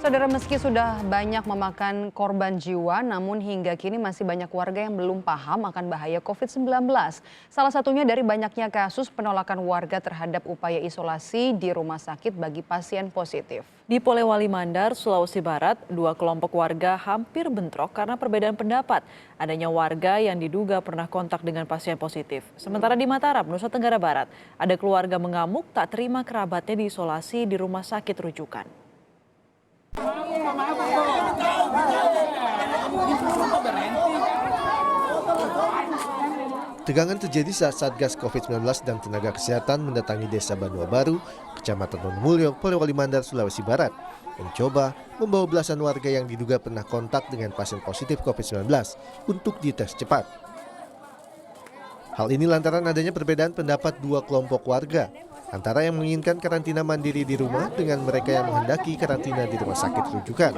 Saudara, meski sudah banyak memakan korban jiwa, namun hingga kini masih banyak warga yang belum paham akan bahaya COVID-19. Salah satunya dari banyaknya kasus penolakan warga terhadap upaya isolasi di rumah sakit bagi pasien positif. Di Polewali Mandar, Sulawesi Barat, dua kelompok warga hampir bentrok karena perbedaan pendapat. Adanya warga yang diduga pernah kontak dengan pasien positif. Sementara di Mataram, Nusa Tenggara Barat, ada keluarga mengamuk tak terima kerabatnya diisolasi di rumah sakit rujukan. Tegangan terjadi saat Satgas COVID-19 dan tenaga kesehatan mendatangi Desa Banua Baru, Kecamatan Wonomulyo, Polewali Mandar, Sulawesi Barat, mencoba membawa belasan warga yang diduga pernah kontak dengan pasien positif COVID-19 untuk dites cepat. Hal ini lantaran adanya perbedaan pendapat dua kelompok warga, antara yang menginginkan karantina mandiri di rumah dengan mereka yang menghendaki karantina di rumah sakit rujukan.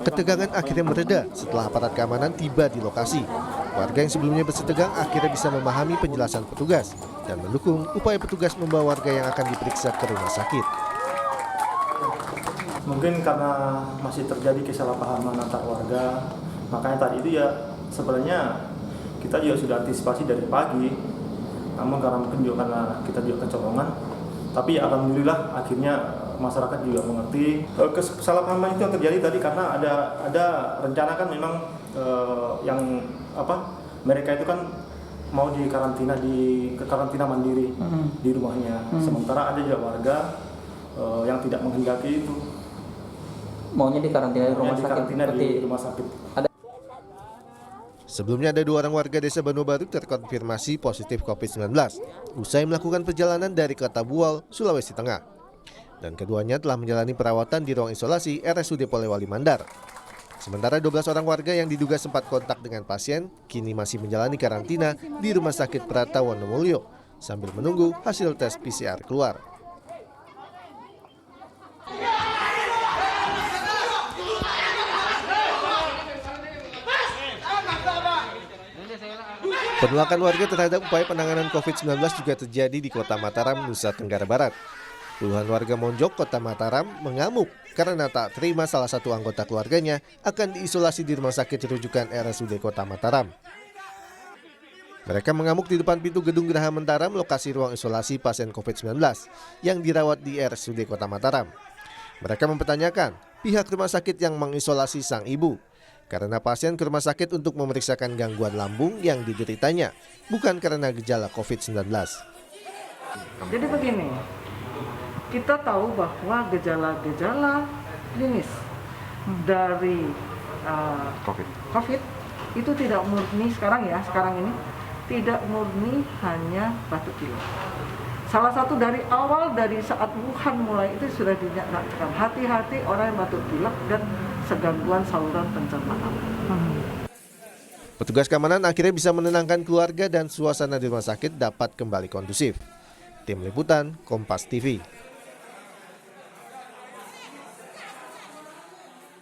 Ketegangan akhirnya mereda setelah aparat keamanan tiba di lokasi. Warga yang sebelumnya bersitegang akhirnya bisa memahami penjelasan petugas dan mendukung upaya petugas membawa warga yang akan diperiksa ke rumah sakit. Mungkin karena masih terjadi kesalahpahaman antar warga, makanya tadi itu ya sebenarnya kita juga sudah antisipasi dari pagi. Namun karena mungkin juga karena kita juga kecolongan, tapi ya alhamdulillah akhirnya masyarakat juga mengerti. Kesalahpahaman itu yang terjadi tadi karena ada rencana kan memang mereka itu kan mau dikarantina karantina mandiri di rumahnya. Sementara ada juga warga yang tidak menghendaki itu. Maunya dikarantina di rumah sakit. Di rumah sakit. Sebelumnya ada dua orang warga Desa Banua Baru terkonfirmasi positif COVID-19 usai melakukan perjalanan dari Kota Buol, Sulawesi Tengah. Dan keduanya telah menjalani perawatan di ruang isolasi RSUD Polewali Mandar. Sementara 12 orang warga yang diduga sempat kontak dengan pasien kini masih menjalani karantina di Rumah Sakit Prata Wonomulyo sambil menunggu hasil tes PCR keluar. Penolakan warga terhadap upaya penanganan COVID-19 juga terjadi di Kota Mataram, Nusa Tenggara Barat. Puluhan warga Monjok, Kota Mataram mengamuk karena tak terima salah satu anggota keluarganya akan diisolasi di rumah sakit rujukan RSUD Kota Mataram. Mereka mengamuk di depan pintu gedung Geraha Mataram, lokasi ruang isolasi pasien COVID-19 yang dirawat di RSUD Kota Mataram. Mereka mempertanyakan pihak rumah sakit yang mengisolasi sang ibu, karena pasien ke rumah sakit untuk memeriksakan gangguan lambung yang dideritanya, bukan karena gejala COVID-19. Jadi begini, kita tahu bahwa gejala-gejala klinis dari COVID itu tidak murni sekarang ini tidak murni hanya batuk pilek. Salah satu dari awal dari saat Wuhan mulai itu sudah dinyatakan hati-hati orang yang batuk pilek dan segangguan saluran pencernaan. Petugas keamanan akhirnya bisa menenangkan keluarga dan suasana di rumah sakit dapat kembali kondusif. Tim Liputan, Kompas TV.